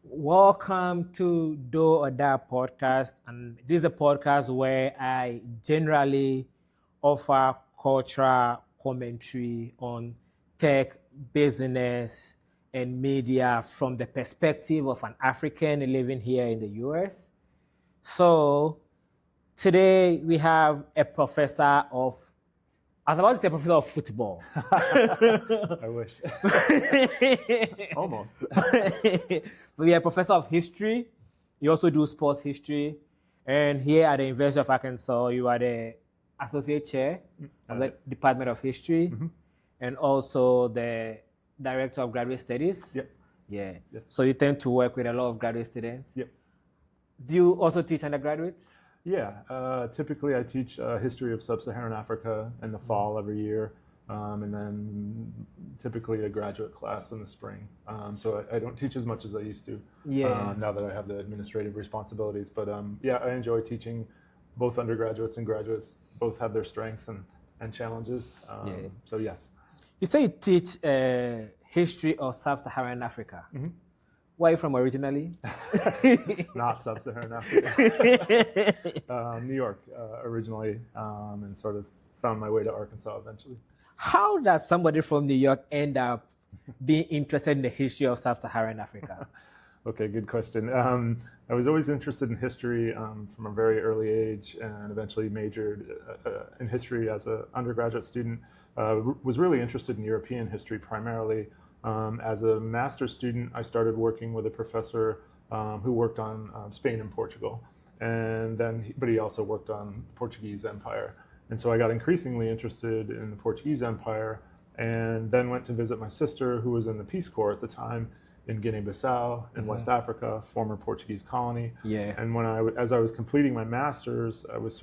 Welcome to Do or Die podcast, and this is a podcast where I generally offer cultural commentary on tech, business, and media from the perspective of an African living here in the US. So today we have a professor of, I was about to say professor of football. I wish. Almost. But yeah, professor of history. You also do sports history. And here at the University of Arkansas, you are the associate chair of the Department of History and also the director of graduate studies. Yep. Yeah. Yes. So you tend to work with a lot of graduate students. Yep. Do you also teach undergraduates? Yeah. Typically, I teach history of sub-Saharan Africa in the fall every year, and then typically a graduate class in the spring. So I don't teach as much as I used to now that I have the administrative responsibilities. But yeah, I enjoy teaching both undergraduates and graduates. Both have their strengths and challenges. So yes. You say you teach history of sub-Saharan Africa. Where are you from originally? Not sub-Saharan Africa. New York originally, and sort of found my way to Arkansas eventually. How does somebody from New York end up being interested in the history of sub-Saharan Africa? Okay, good question. I was always interested in history from a very early age, and eventually majored in history as an undergraduate student. Was really interested in European history primarily. As a master's student, I started working with a professor who worked on Spain and Portugal, but he also worked on the Portuguese Empire. And so I got increasingly interested in the Portuguese Empire, and then went to visit my sister, who was in the Peace Corps at the time in Guinea-Bissau in West Africa, former Portuguese colony. Yeah. And as I was completing my master's, I was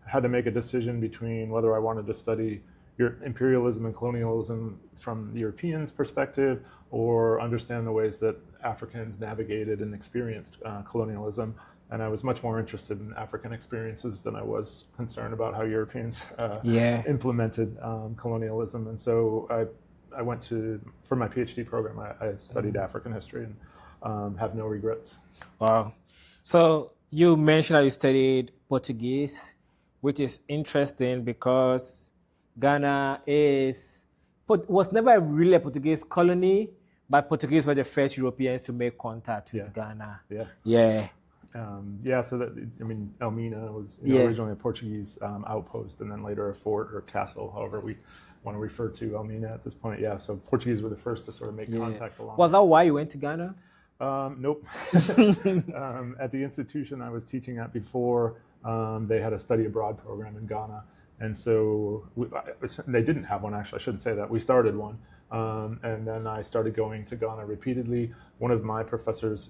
had to make a decision between whether I wanted to study imperialism and colonialism from the Europeans' perspective, or understand the ways that Africans navigated and experienced colonialism. And I was much more interested in African experiences than I was concerned about how Europeans implemented colonialism. And so I went for my PhD program, I studied African history and have no regrets. Wow. So you mentioned that you studied Portuguese, which is interesting because Ghana was never really a Portuguese colony, but Portuguese were the first Europeans to make contact with Ghana. Yeah. So Elmina was originally a Portuguese outpost, and then later a fort or castle, however we want to refer to Elmina at this point. Yeah, so Portuguese were the first to sort of make contact along. Was that why you went to Ghana? Nope. At the institution I was teaching at before, they had a study abroad program in Ghana. And so they didn't have one, actually. I shouldn't say that. We started one. And then I started going to Ghana repeatedly. One of my professors,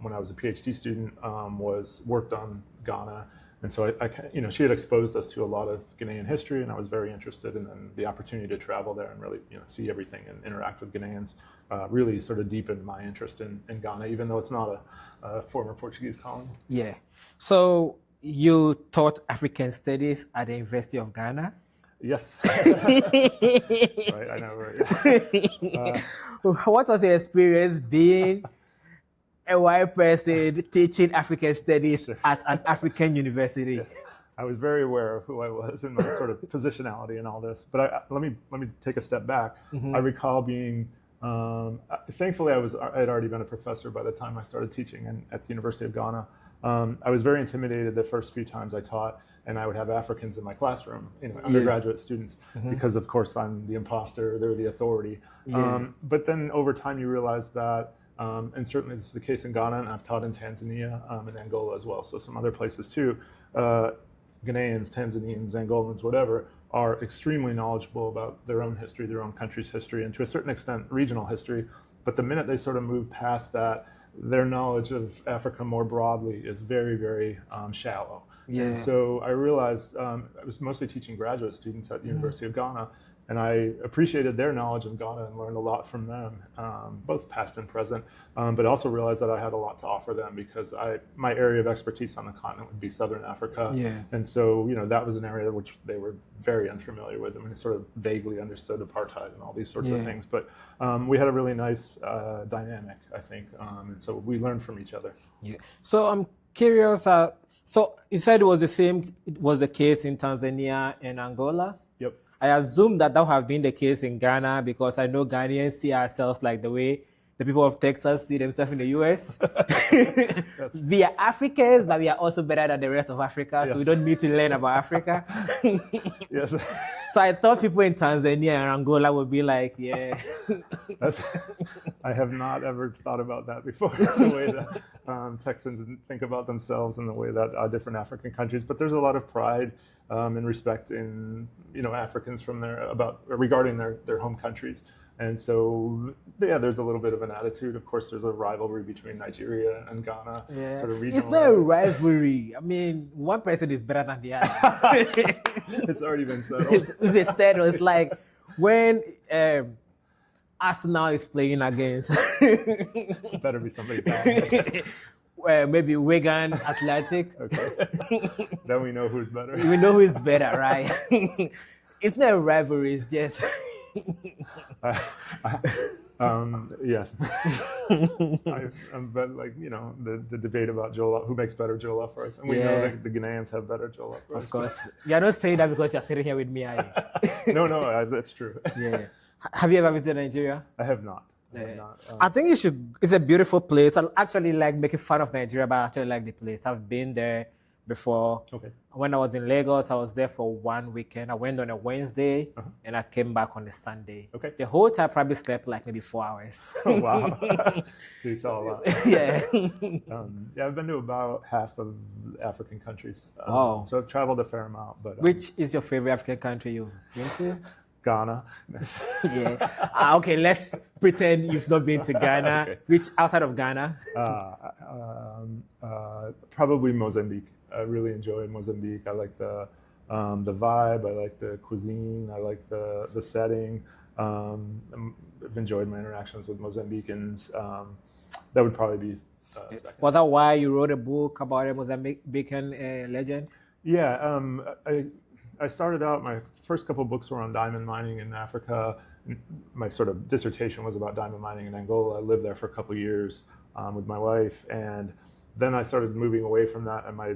when I was a PhD student, worked on Ghana. And so she had exposed us to a lot of Ghanaian history, and I was very interested in the opportunity to travel there and really see everything and interact with Ghanaians. Really sort of deepened my interest in Ghana, even though it's not a former Portuguese colony. Yeah. So you taught African studies at the University of Ghana? Yes. Right, I know, right? What was your experience being a white person teaching African studies at an African university? Yes. I was very aware of who I was and my sort of positionality and all this. But let me take a step back. I recall being, thankfully I had already been a professor by the time I started teaching at the University of Ghana. I was very intimidated the first few times I taught, and I would have Africans in my classroom, undergraduate students, because of course I'm the imposter, they're the authority. But then over time you realize that, and certainly this is the case in Ghana, and I've taught in Tanzania and Angola as well, so some other places too. Ghanaians, Tanzanians, Angolans, whatever, are extremely knowledgeable about their own history, their own country's history, and to a certain extent regional history. But the minute they sort of move past that, their knowledge of Africa more broadly is very, very shallow. And so I realized I was mostly teaching graduate students at the University of Ghana, and I appreciated their knowledge of Ghana and learned a lot from them, both past and present, but also realized that I had a lot to offer them because my area of expertise on the continent would be Southern Africa. Yeah. And so, that was an area which they were very unfamiliar with. I mean, sort of vaguely understood apartheid and all these sorts of things. But we had a really nice dynamic, I think. And so we learned from each other. Yeah. So I'm curious. So you said it was the case in Tanzania and Angola? Yep. I assume that would have been the case in Ghana because I know Ghanaians see ourselves like the way the people of Texas see themselves in the US. We are Africans, but we are also better than the rest of Africa, so we don't need to learn about Africa. Yes. So I thought people in Tanzania and Angola would be like, yeah. I have not ever thought about that before, the way that Texans think about themselves and the way that different African countries. But there's a lot of pride and respect in Africans regarding their home countries. And so, there's a little bit of an attitude. Of course, there's a rivalry between Nigeria and Ghana. Yeah. Sort of regional. It's not a rivalry. I mean, one person is better than the other. It's already been settled. It's like when Arsenal is playing against Better be somebody bad. Maybe Wigan Athletic. Okay. Then we know who's better. We know who's better, right? It's not a rivalry, it's just yes. But the debate about jollof, who makes better jollof rice, and we know that the Ghanaians have better jollof rice. Of course, you're not saying that because you're sitting here with me, are you? No, that's true. Yeah. Have you ever visited Nigeria? I have not. I think you should. It's a beautiful place. I actually like making fun of Nigeria, but I actually like the place. I've been there before. Okay. When I was in Lagos, I was there for one weekend. I went on a Wednesday and I came back on a Sunday. Okay. The whole time I probably slept like maybe 4 hours. Oh, wow. So you saw a lot. Yeah. I've been to about half of African countries. Wow. So I've traveled a fair amount. But Which is your favorite African country you've been to? Ghana. Yeah. Okay, let's pretend you've not been to Ghana. Okay. Which outside of Ghana? Probably Mozambique. I really enjoyed Mozambique. I like the vibe. I like the cuisine. I like the setting. I've enjoyed my interactions with Mozambicans. That would probably be second. Was that why you wrote a book about a Mozambican legend? Yeah. I started out, my first couple of books were on diamond mining in Africa. My sort of dissertation was about diamond mining in Angola. I lived there for a couple of years with my wife. And then I started moving away from that. And my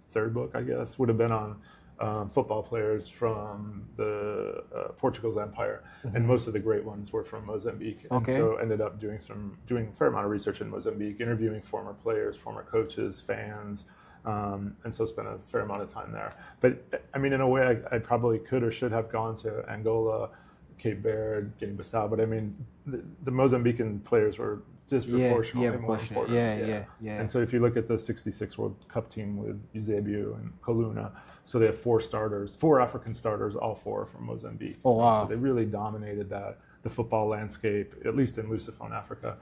third book, I guess, would have been on football players from the Portugal's empire. And most of the great ones were from Mozambique. Okay. And so ended up doing a fair amount of research in Mozambique, interviewing former players, former coaches, fans. And so spent a fair amount of time there. But I mean, in a way, I probably could or should have gone to Angola, Cape Verde, Guinea-Bissau. But I mean, the Mozambican players were disproportionately more important. Yeah. And so if you look at the '66 World Cup team with Eusébio and Coluna, so they have 4 African starters, all 4 from Mozambique. Oh, wow. So they really dominated the football landscape, at least in Lusophone Africa,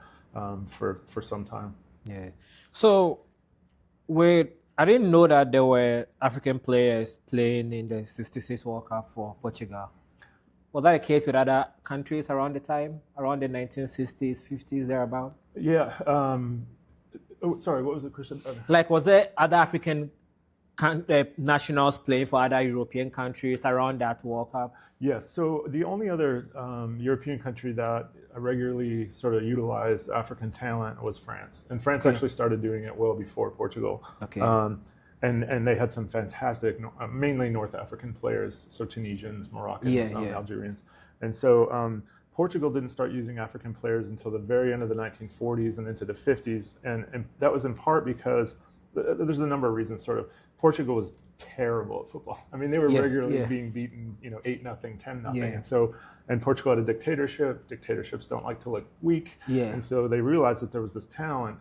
for some time. Yeah. So I didn't know that there were African players playing in the '66 World Cup for Portugal. Was that the case with other countries around the time, around the 1960s, 50s, thereabout? Yeah. Sorry, what was the question? Like, was there other African nationals playing for other European countries around that World Cup? Yes. So the only other European country that regularly sort of utilized African talent was France. And France actually started doing it well before Portugal. Okay. And they had some fantastic, mainly North African players, so Tunisians, Moroccans, Algerians. And so Portugal didn't start using African players until the very end of the 1940s and into the 50s. And that was in part because there's a number of reasons, sort of. Portugal was terrible at football. I mean, they were regularly being beaten, 8-0, 10-0. And Portugal had a dictatorship. Dictatorships don't like to look weak. Yeah. And so they realized that there was this talent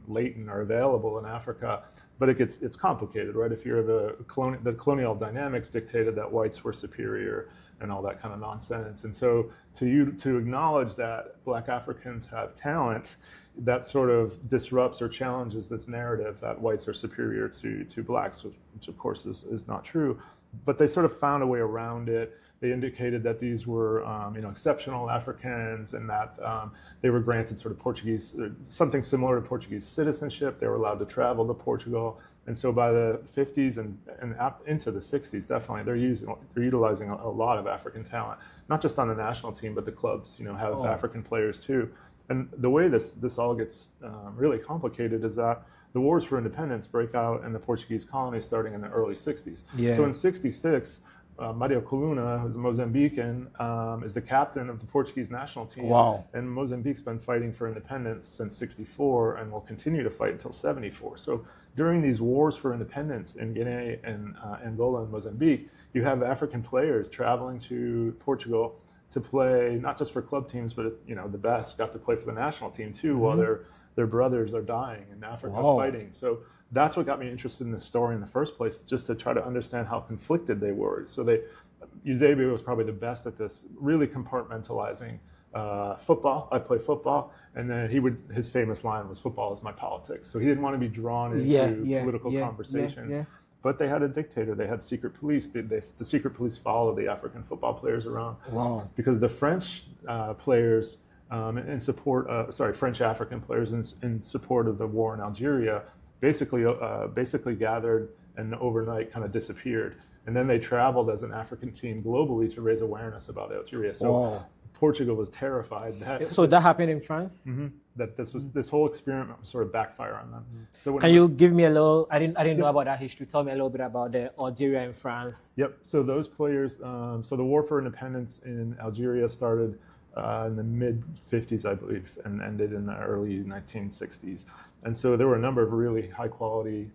latent or available in Africa, but it's complicated, right? If you're the colonial dynamics dictated that whites were superior and all that kind of nonsense. And so to acknowledge that Black Africans have talent, that sort of disrupts or challenges this narrative that whites are superior to blacks, which of course is not true. But they sort of found a way around it They indicated that these were exceptional Africans, and that they were granted sort of Portuguese, something similar to Portuguese citizenship. They were allowed to travel to Portugal. And so by the 50s and into the 60s, definitely, they're utilizing a lot of African talent, not just on the national team, but the clubs, have African players too. And the way this all gets really complicated is that the wars for independence break out in the Portuguese colonies starting in the early 60s. Yeah. So in 66, Mario Coluna, who's a Mozambican, is the captain of the Portuguese national team. Wow. And Mozambique's been fighting for independence since 64 and will continue to fight until 74. So during these wars for independence in Guinea and Angola and Mozambique, you have African players traveling to Portugal to play, not just for club teams, but the best got to play for the national team too, while their brothers are dying in Africa fighting. So that's what got me interested in this story in the first place, just to try to understand how conflicted they were. So Eusébio was probably the best at this, really compartmentalizing football. I play football, and then his famous line was, "Football is my politics." So he didn't want to be drawn into political conversations. Yeah. But they had a dictator. They had secret police. The secret police followed the African football players around. Wow. Because the French players French African players in support of the war in Algeria basically gathered and overnight kind of disappeared. And then they traveled as an African team globally to raise awareness about Algeria. So Portugal was terrified. So that happened in France? Mm-hmm, that this whole experiment was sort of backfire on them. So can you give me a little, I didn't know about that history. Tell me a little bit about the Algeria and France. Yep, so those players, so the war for independence in Algeria started in the mid-50s, I believe, and ended in the early 1960s. And so there were a number of really high-quality,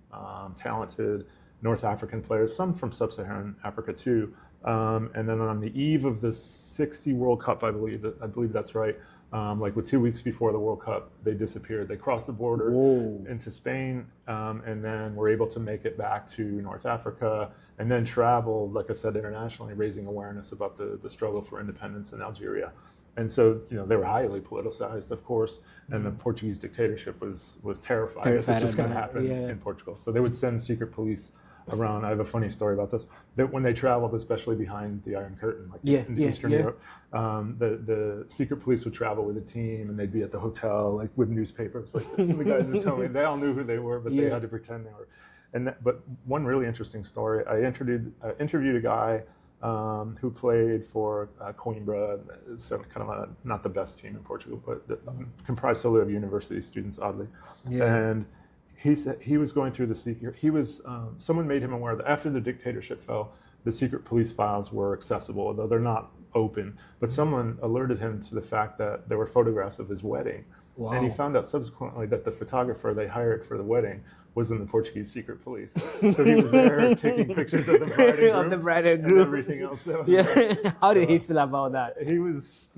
talented North African players, some from sub-Saharan Africa too. And then on the eve of the '60 World Cup, I believe that's right, like with 2 weeks before the World Cup, they disappeared. They crossed the border into Spain, and then were able to make it back to North Africa, and then traveled, like I said, internationally, raising awareness about the struggle for independence in Algeria. And so, they were highly politicized, of course, and the Portuguese dictatorship was terrified that this was going to happen in Portugal. So they would send secret police around. I have a funny story about this. That when they traveled, especially behind the Iron Curtain, like in Eastern Europe, the secret police would travel with a team, and they'd be at the hotel, like with newspapers like this. And the guys would tell me they all knew who they were, but they had to pretend they were. But one really interesting story, I interviewed a guy who played for Coimbra, so kind of not the best team in Portugal, but comprised solely of university students, oddly. And he said he was going through the secret. Someone made him aware that after the dictatorship fell, the secret police files were accessible, although they're not open. But someone alerted him to the fact that there were photographs of his wedding. Wow. And he found out subsequently that the photographer they hired for the wedding was in the Portuguese secret police. So he was there taking pictures of the bride and groom, and everything else. So, How did he feel about that? He was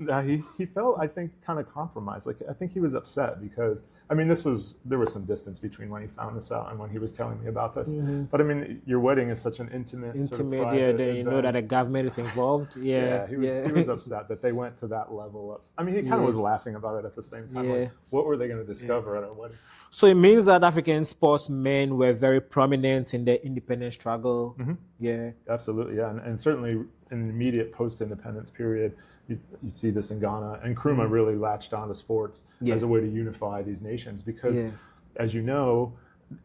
he felt, I think, kind of compromised. Like, I think he was upset because, I mean, there was some distance between when he found this out and when he was telling me about this. Mm-hmm. But I mean, your wedding is such an intimate sort of private then you know that the government is involved. He was upset that they went to that level of. I mean, he kind of was laughing about it at the same time. Like, what were they going to discover at our wedding? So it means that African sportsmen were very prominent in the independence struggle. Mm-hmm. Yeah, absolutely. Yeah, and certainly in the immediate post-independence period, you see this in Ghana. And Nkrumah really latched onto sports as a way to unify these nations because, as you know,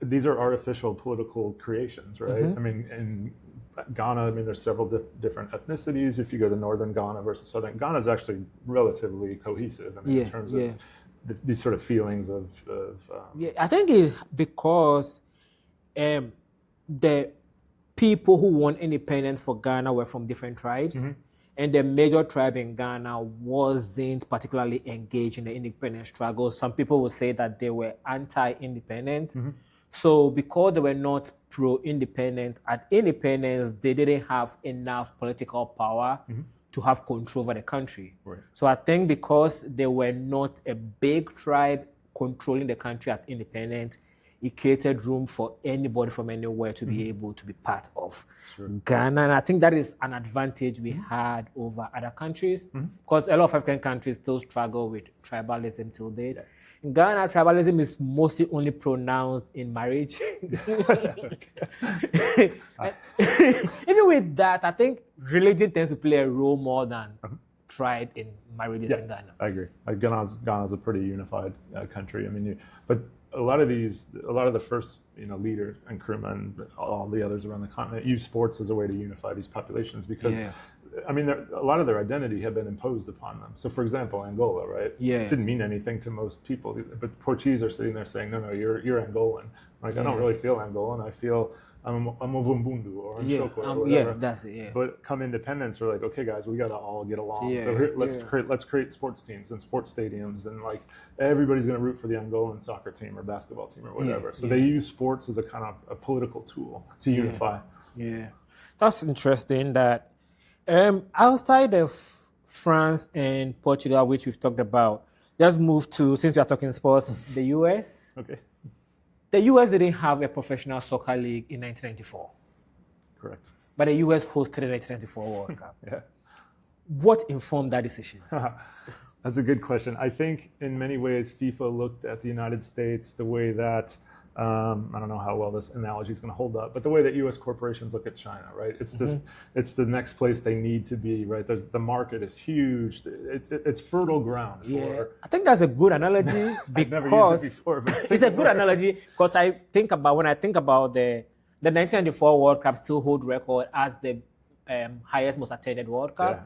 these are artificial political creations, right? Mm-hmm. I mean, in Ghana, there's several different ethnicities. If you go to northern Ghana versus southern, Ghana is actually relatively cohesive. In terms of these sort of feelings of I think it's because the people who won independence for Ghana were from different tribes. Mm-hmm. And the major tribe in Ghana wasn't particularly engaged in the independence struggle. Some people would say that they were anti-independent. Mm-hmm. So because they were not pro-independent, at independence, they didn't have enough political power to have control over the country. Right. So I think because they were not a big tribe controlling the country at independence, it created room for anybody from anywhere to be able to be part of Ghana. And I think that is an advantage we had over other countries, because a lot of African countries still struggle with tribalism till date. Yeah. In Ghana, tribalism is mostly only pronounced in marriage. Even with that, I think religion tends to play a role more than tribe in marriages in Ghana. I agree. Ghana's a pretty unified country. I mean, but a lot of the first leaders and crewmen, all the others around the continent, use sports as a way to unify these populations because, I mean, a lot of their identity had been imposed upon them. So, for example, Angola, right? Yeah. It didn't mean anything to most people, but Portuguese are sitting there saying, no, you're Angolan. Like, I don't really feel Angolan. I feel I'm a Vumbundu or I'm Shoko or whatever. Yeah, that's it. Yeah. But come independence, we're like, okay, guys, we got to all get along. Yeah, so here, let's create sports teams and sports stadiums, and like everybody's going to root for the Angolan soccer team or basketball team or whatever. So they use sports as a kind of a political tool to unify. Yeah, that's interesting. That outside of France and Portugal, which we've talked about, let's move to, since we are talking sports, the US. Okay. The US didn't have a professional soccer league in 1994. Correct. But the US hosted the 1994 World Cup. Yeah. What informed that decision? That's a good question. I think in many ways FIFA looked at the United States the way that, I don't know how well this analogy is going to hold up, but the way that US corporations look at China, right? It's it's the next place they need to be, right? The market is huge. It's fertile ground. I think that's a good analogy because I've never used it before, but it's a good analogy because when I think about the 1994 World Cup still hold record as the highest most attended World Cup. Yeah.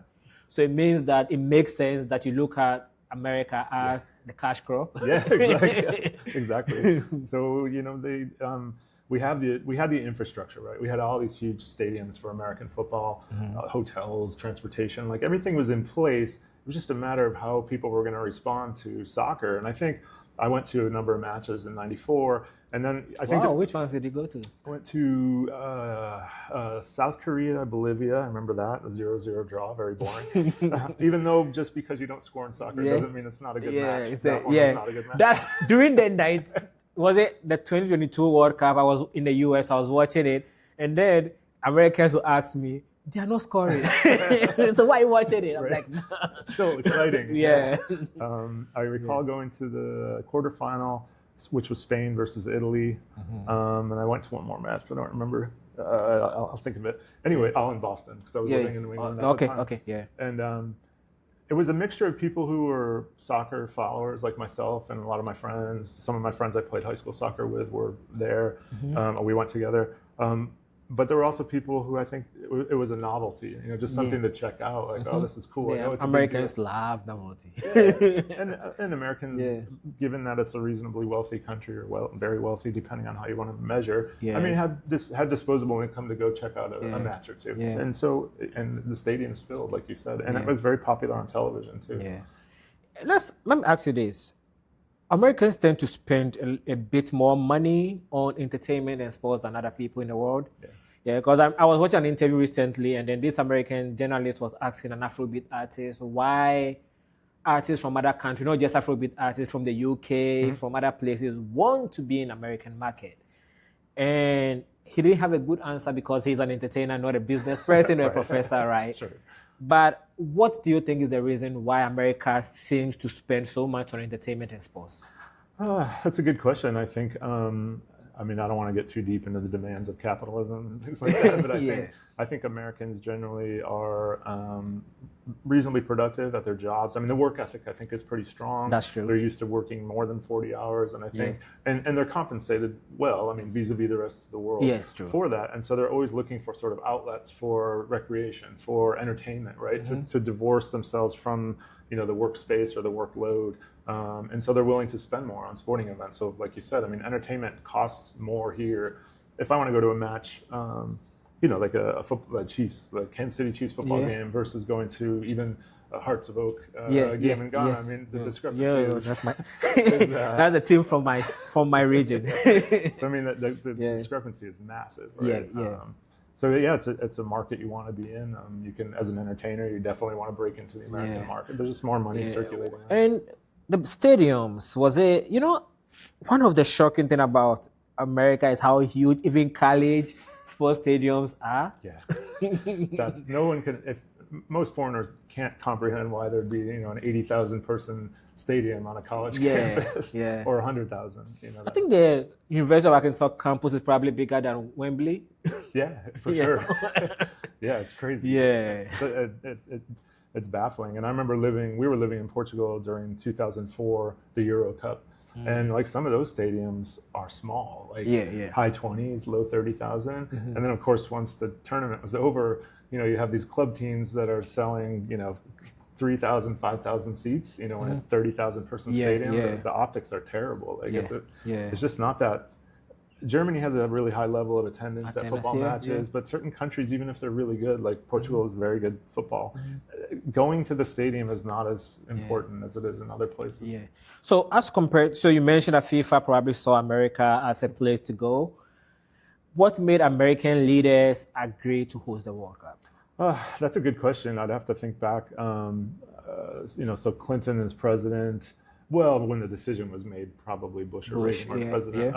So it means that it makes sense that you look at America as the cash crop. Yeah, exactly. Exactly. So we had the infrastructure, right? We had all these huge stadiums for American football, hotels, transportation, like everything was in place. It was just a matter of how people were going to respond to soccer. And I think I went to a number of matches in '94, and then I think. Wow, which ones did you go to? I went to South Korea, Bolivia. I remember that, a 0-0 draw, very boring. Even though just because you don't score in soccer doesn't mean it's not a good match. That one was not a good match. That's during the night. Was it the 2022 World Cup? I was in the US. I was watching it, and then Americans would ask me, "They are not scoring, so why are you watching it?" I'm like, "No." Still exciting. Yeah. I recall going to the quarterfinal, which was Spain versus Italy, and I went to one more match, but I don't remember. I'll think of it. Anyway, all in Boston because I was living in New England at the time. Okay, yeah. And it was a mixture of people who were soccer followers like myself and a lot of my friends. Some of my friends I played high school soccer with were there. We went together. But there were also people who I think it was a novelty, just something to check out. Like, oh, this is cool. Yeah, I know it's Americans love novelty. And Americans, given that it's a reasonably wealthy country or very wealthy, depending on how you want to measure. I mean, had disposable income to go check out a match or two. Yeah. And the stadium's filled, like you said, and it was very popular on television too. Yeah. Let me ask you this. Americans tend to spend a bit more money on entertainment and sports than other people in the world. Yeah, because I was watching an interview recently, and then this American journalist was asking an Afrobeat artist why artists from other countries, not just Afrobeat artists from the UK, from other places, want to be in American market. And he didn't have a good answer because he's an entertainer, not a business person or a professor, right? Sure. But what do you think is the reason why America seems to spend so much on entertainment and sports? That's a good question. I think, I don't want to get too deep into the demands of capitalism and things like that, but I think Americans generally are reasonably productive at their jobs. I mean, the work ethic, I think, is pretty strong. That's true. They're used to working more than 40 hours, and I think, and they're compensated well, vis-a-vis the rest of the world for that. And so they're always looking for sort of outlets for recreation, for entertainment, right? To divorce themselves from, the workspace or the workload. And so they're willing to spend more on sporting events. So like you said, entertainment costs more here. If I want to go to a match, like the Kansas City Chiefs football game versus going to even a Hearts of Oak game in Ghana. The discrepancy is... That's that's a team from my region. So the discrepancy is massive, right? So it's a market you want to be in. You can, as an entertainer, you definitely want to break into the American market. There's just more money circulating. And the stadiums, was it, one of the shocking thing about America is how huge even college sports stadiums are. Yeah, that's no one can. If most foreigners can't comprehend why there'd be an 80,000 person stadium on a college campus or 100,000. I think the University of Arkansas campus is probably bigger than Wembley. Yeah, for sure. Yeah, it's crazy. Yeah, it's baffling. And I remember we were living in Portugal during 2004, the Euro Cup. And like some of those stadiums are small, like high 20s, low 30,000. And then of course, once the tournament was over, you have these club teams that are selling, 3,000, 5,000 seats, in a 30,000 person stadium. The optics are terrible. Like it's just not that. Germany has a really high level of attendance at football matches, but certain countries, even if they're really good, like Portugal is very good football, going to the stadium is not as important as it is in other places. Yeah. So so you mentioned that FIFA probably saw America as a place to go. What made American leaders agree to host the World Cup? That's a good question. I'd have to think back. So Clinton is president. Well, when the decision was made, probably Bush or Reagan were president.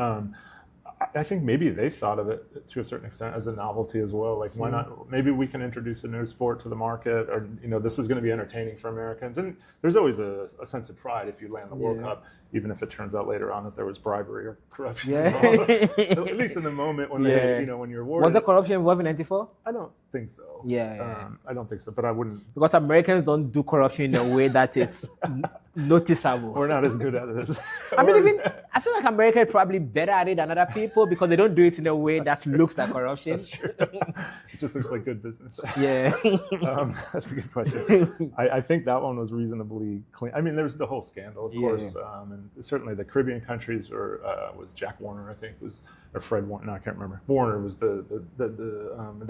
I think maybe they thought of it to a certain extent as a novelty as well. Like, why not? Maybe we can introduce a new sport to the market, or this is going to be entertaining for Americans. And there's always a sense of pride if you land the World Cup, even if it turns out later on that there was bribery or corruption involved. At least in the moment when when you're awarded. Was there corruption involved in '94? I don't think so. I don't think so, but I wouldn't. Because Americans don't do corruption in a way that is noticeable. We're not as good at it. I feel like America is probably better at it than other people because they don't do it in a way that looks like corruption. That's true. It just looks like good business. Yeah. That's a good question. I think that one was reasonably clean. I mean, there was the whole scandal, of course, and certainly the Caribbean countries was Jack Warner, I think, or Fred Warner. No, I can't remember. Warner was the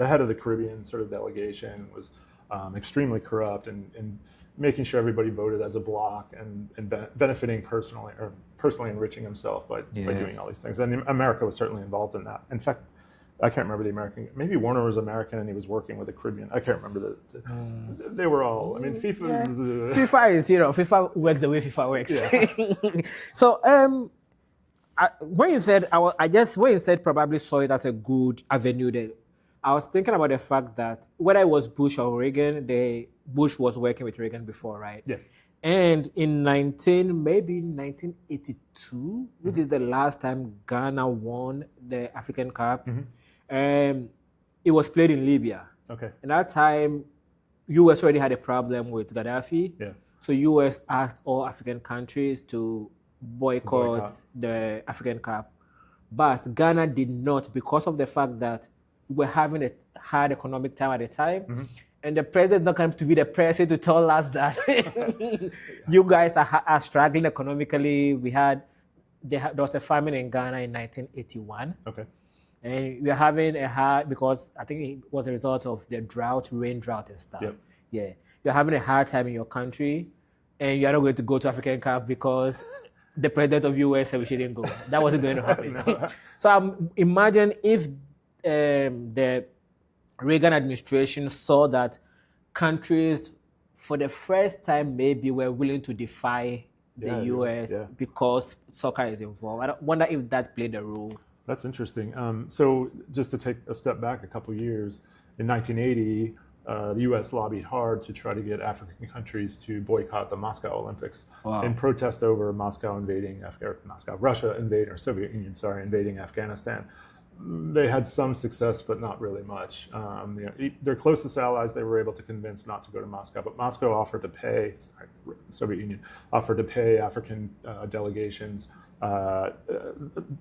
head of the Caribbean sort of delegation, was extremely corrupt and making sure everybody voted as a block and benefiting personally enriching himself by doing all these things. And America was certainly involved in that. In fact, I can't remember the American. Maybe Warner was American and he was working with the Caribbean. I can't remember they were all. I mean, FIFA is FIFA works the way FIFA works. Yeah. So when you said when you said probably saw it as a good avenue, there, I was thinking about the fact that whether it was Bush or Reagan, Bush was working with Reagan before, right? Yes. And in 1982, which is the last time Ghana won the African Cup, it was played in Libya. Okay. And at that time, U.S. already had a problem with Gaddafi. Yeah. So U.S. asked all African countries to boycott the African Cup. But Ghana did not, because of the fact that we were having a hard economic time at the time. And the president's not going to be the president to tell us that you guys are struggling economically. There was a famine in Ghana in 1981. Okay. And we're having a hard, because I think it was a result of the rain drought and stuff. Yep. Yeah. You're having a hard time in your country and you're not going to go to African Cup because the president of US said we shouldn't go. That wasn't going to happen. No. So imagine if the Reagan administration saw that countries, for the first time, maybe were willing to defy the US because soccer is involved. I wonder if that played a role. That's interesting. So just to take a step back a couple of years, in 1980, the US lobbied hard to try to get African countries to boycott the Moscow Olympics in protest over Russia invading Soviet Union, invading Afghanistan. They had some success, but not really much. Their closest allies, they were able to convince not to go to Moscow, but Moscow offered to pay, Soviet Union offered to pay African delegations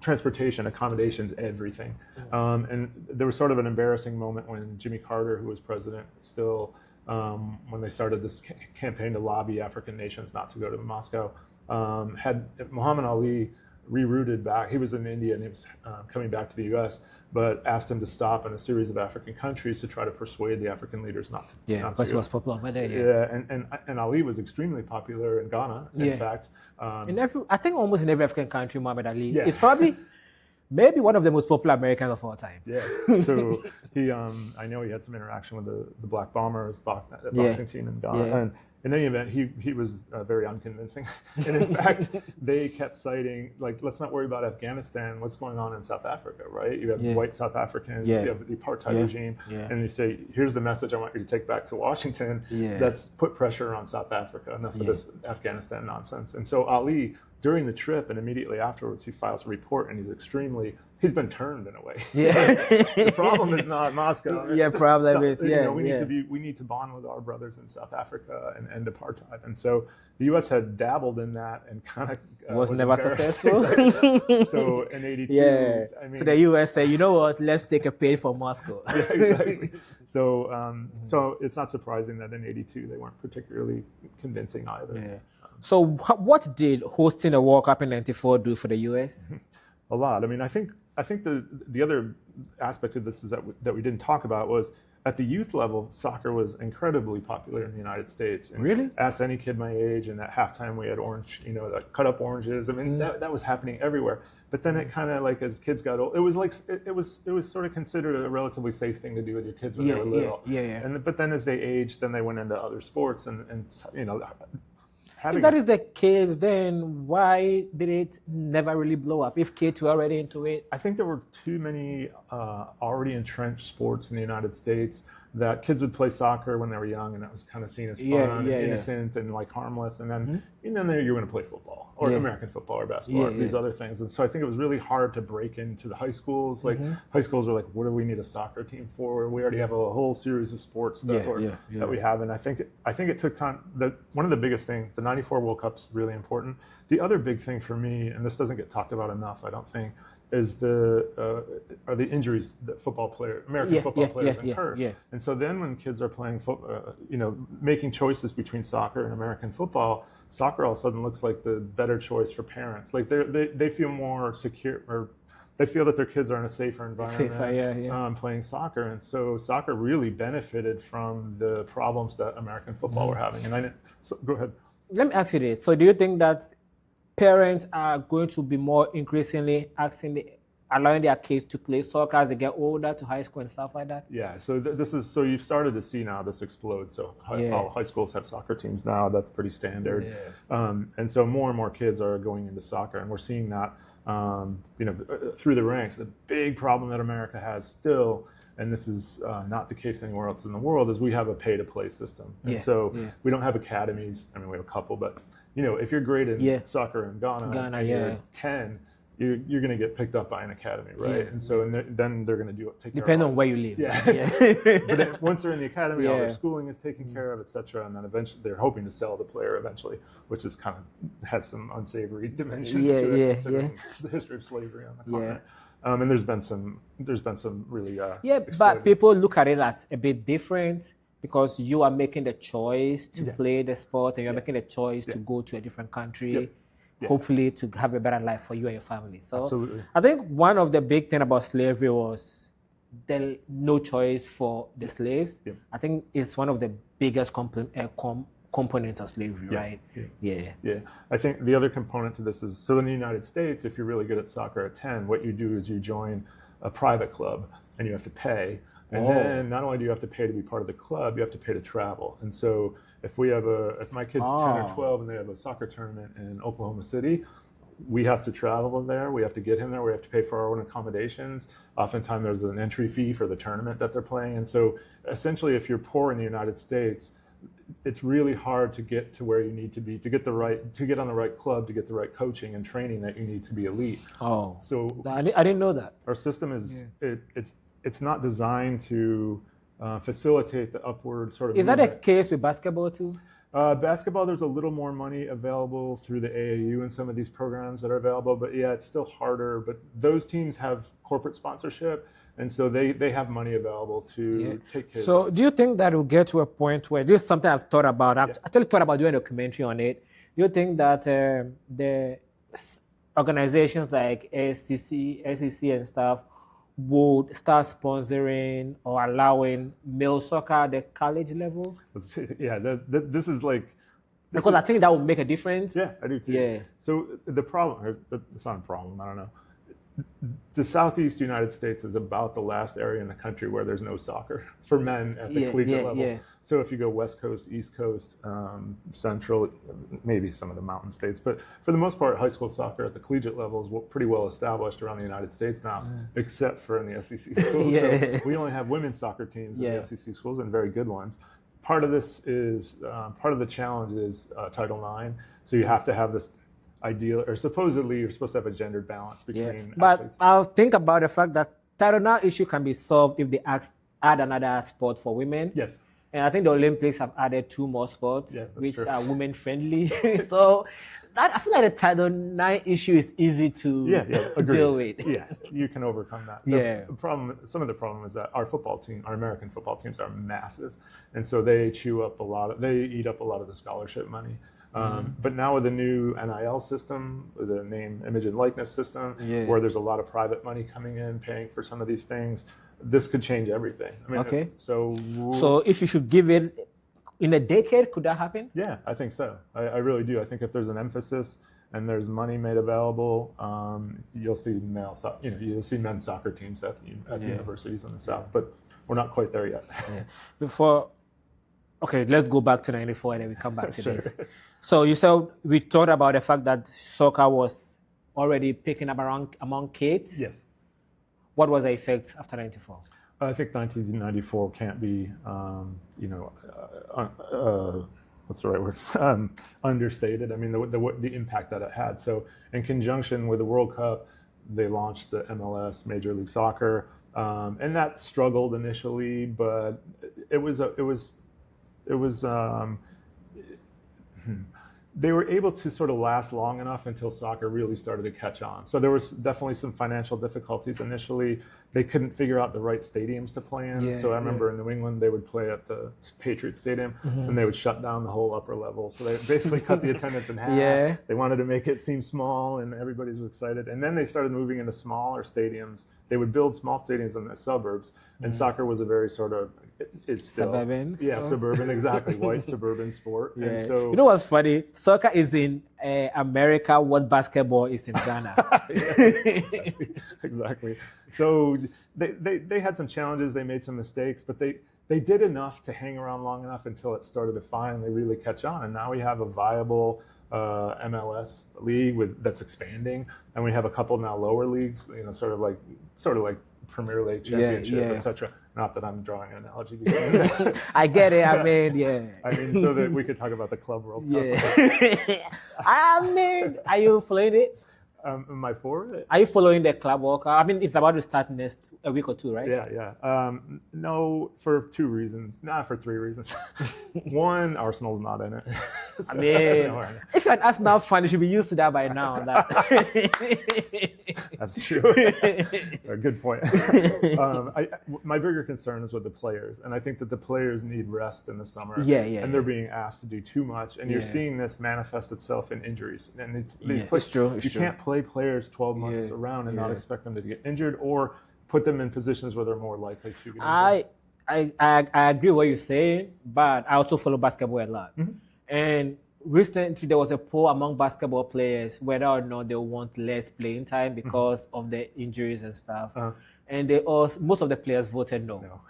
transportation, accommodations, everything. And there was sort of an embarrassing moment when Jimmy Carter, who was president still, when they started this campaign to lobby African nations not to go to Moscow, had Muhammad Ali rerouted back. He was in India and he was coming back to the U.S., but asked him to stop in a series of African countries to try to persuade the African leaders not to. Yeah, because he was popular over there. And Ali was extremely popular in Ghana. In fact, I think almost in every African country, Muhammad Ali is probably maybe one of the most popular Americans of all time. Yeah. So he, I know he had some interaction with the Black Bombers, boxing team in Ghana. Yeah. And in any event, he was very unconvincing. And in fact, they kept citing, like, let's not worry about Afghanistan. What's going on in South Africa, right? You have white South Africans, you have the apartheid regime. And you say, here's the message I want you to take back to Washington. Let's put pressure on South Africa. Enough of this Afghanistan nonsense. And so Ali, during the trip and immediately afterwards, he files a report, and he's been turned in a way. The problem is not Moscow. Problem is we need to bond with our brothers in South Africa and end apartheid. And so the U.S. had dabbled in that and kind of was never successful. So in '82, so the U.S. said, you know what? Let's take a pay for Moscow. Exactly. So it's not surprising that in '82 they weren't particularly convincing either. So what did hosting a World Cup in '94 do for the U.S.? A lot. I mean, I think the other aspect of this is that we didn't talk about was at the youth level, soccer was incredibly popular in the United States. And really? Ask any kid my age, and at halftime we had cut up oranges. I mean, that was happening everywhere. But then it kind of like as kids got old, it was sort of considered a relatively safe thing to do with your kids when they were little. But then as they aged, then they went into other sports and if that is the case, then why did it never really blow up? If kids were already into it, I think there were too many already entrenched sports in the United States that kids would play soccer when they were young, and that was kind of seen as fun and innocent and like harmless. And then you're going to play football or American football or basketball or these other things. And so I think it was really hard to break into the high schools. Like high schools were like, what do we need a soccer team for? We already have a whole series of sports that we have. And I think it took time. One of the biggest things, the '94 World Cup's really important. The other big thing for me, and this doesn't get talked about enough, I don't think, is the injuries that American football players incur. And so then when kids are playing making choices between soccer and American football, soccer all of a sudden looks like the better choice for parents. Like they feel more secure, or they feel that their kids are in a safer environment playing soccer. And so soccer really benefited from the problems that American football were having. And go ahead. Let me ask you this. So do you think that parents are going to be more increasingly allowing their kids to play soccer as they get older, to high school and stuff like that? Yeah, so you've started to see now this explode. So all high schools have soccer teams now. That's pretty standard. And so more and more kids are going into soccer, and we're seeing that through the ranks. The big problem that America has still, and this is not the case anywhere else in the world, is we have a pay-to-play system. And so we don't have academies. I mean, we have a couple, but if you're great in soccer in Ghana and you're 10, you're going to get picked up by an academy, right? And so then they're going to depending on where you live. But then once they're in the academy, all their schooling is taken care of, et cetera, and then eventually they're hoping to sell the player eventually, which is kind of has some unsavory dimensions to it, considering the history of slavery on the continent. And there's been some really but people look at it as a bit different, because you are making the choice to play the sport, and you're making the choice to go to a different country, hopefully to have a better life for you and your family. So absolutely. I think one of the big things about slavery was the no choice for the slaves. I think it's one of the biggest component of slavery, right? Yeah. I think the other component to this is, so in the United States, if you're really good at soccer at 10, what you do is you join a private club and you have to pay. And then not only do you have to pay to be part of the club, you have to pay to travel. And so if my kid's 10 or 12 and they have a soccer tournament in Oklahoma City, we have to travel there. We have to get him there. We have to pay for our own accommodations. Oftentimes there's an entry fee for the tournament that they're playing. And so essentially, if you're poor in the United States, it's really hard to get to where you need to be, to get on the right club, to get the right coaching and training that you need to be elite. So I didn't know that. Our system is it's not designed to facilitate the upward sort of Is movement. that a case with basketball too? Basketball, there's a little more money available through the AAU and some of these programs that are available, but it's still harder. But those teams have corporate sponsorship, and so they have money available to take kids. So do you think that will get to a point where, this is something I've thought about, I actually thought about doing a documentary on it. Do you think that the organizations like SEC and stuff would start sponsoring or allowing male soccer at the college level? This is like... Because I think that would make a difference. Yeah, I do too. Yeah. So the problem, it's not a problem, I don't know. the Southeast United States is about the last area in the country where there's no soccer for men at the collegiate level. Yeah. So if you go West Coast, East Coast, Central, maybe some of the mountain states, but for the most part, high school soccer at the collegiate level is pretty well established around the United States now, except for in the SEC schools. So we only have women's soccer teams in the SEC schools, and very good ones. Part of this is, part of the challenge is Title IX. So you have to have this ideal, or supposedly you're supposed to have a gendered balance between But I'll think about the fact that Title IX issue can be solved if they add another sport for women. Yes. And I think the Olympics have added 2 more sports, which true. are women friendly. So I feel like the Title IX issue is easy to deal with. Yeah, you can overcome that. The problem, some of the problem is that our American football teams are massive, and so they eat up a lot of the scholarship money. But now with the new NIL system, the name, image, and likeness system, where there's a lot of private money coming in, paying for some of these things, this could change everything. I mean, So if you should give it in a decade, could that happen? Yeah, I think so. I really do. I think if there's an emphasis and there's money made available, you'll see you'll see men's soccer teams at universities in the South. But we're not quite there yet. Let's go back to '94 and then we come back to this. So you said we talked about the fact that soccer was already picking up around among kids. Yes. What was the effect after '94? I think 1994 can't be, what's the right word? Understated. I mean, the impact that it had. So in conjunction with the World Cup, they launched the MLS, Major League Soccer, and that struggled initially, but they were able to sort of last long enough until soccer really started to catch on. So there was definitely some financial difficulties initially. They couldn't figure out the right stadiums to play in. So I remember in New England, they would play at the Patriots Stadium, and they would shut down the whole upper level. So they basically cut the attendance in half. They wanted to make it seem small, and everybody was excited. And then they started moving into smaller stadiums. They would build small stadiums in the suburbs, and soccer was a very sort of suburban. Suburban, exactly, white suburban sport. And so, you know what's funny? Soccer is in America what basketball is in Ghana. Exactly. So they had some challenges. They made some mistakes, but they did enough to hang around long enough until it started to finally really catch on. And now we have a viable MLS league that's expanding, and we have a couple now lower leagues. Sort of like Premier League, Championship, etc. Not that I'm drawing an analogy. I get it. I mean, so that we could talk about the Club World Cup. I mean, are you following it? Am I for it? Are you following the Club World Cup? I mean, it's about to start next a week or two, right? Yeah. No, for 2 reasons. Not for 3 reasons. One, Arsenal's not in it. I mean, if you're an Arsenal fan, you should be used to that by now. That's true. A good point. My bigger concern is with the players, and I think that the players need rest in the summer. And they're being asked to do too much, and you're seeing this manifest itself in injuries. And it's true. You can't play players 12 months around and not expect them to get injured, or put them in positions where they're more likely to get injured. I agree with what you're saying, but I also follow basketball a lot. And recently there was a poll among basketball players whether or not they want less playing time because of the injuries and stuff. And most of the players voted no.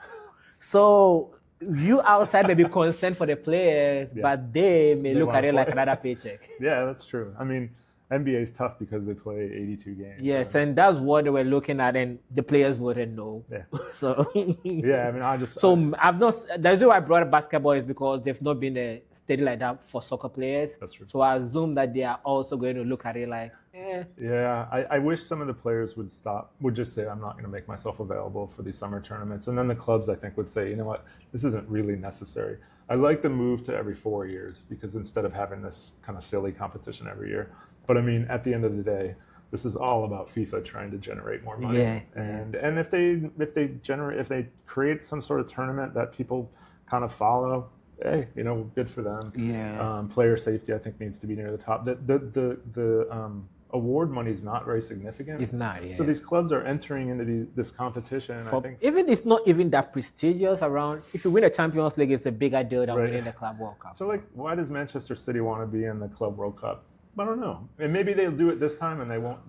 So you outside may be concerned for the players, but they may look at it like another paycheck. Yeah, that's true. I mean, NBA is tough because they play 82 games. Yes, and that's what they were looking at, and the players voted no. So I've not. The reason why I brought up basketball is because they've not been a steady like that for soccer players. That's true. So I assume that they are also going to look at it like, Yeah, I wish some of the players would just say, I'm not going to make myself available for these summer tournaments, and then the clubs I think would say, you know what, this isn't really necessary. I like the move to every 4 years because instead of having this kind of silly competition every year. But I mean, at the end of the day, this is all about FIFA trying to generate more money. And if they create some sort of tournament that people kind of follow, hey, good for them. Player safety, I think, needs to be near the top. The award money is not very significant. It's not. So these clubs are entering into this competition. And I think even it's not even that prestigious around. If you win a Champions League, it's a bigger deal than winning the Club World Cup. So why does Manchester City want to be in the Club World Cup? I don't know. And maybe they'll do it this time, and they won't.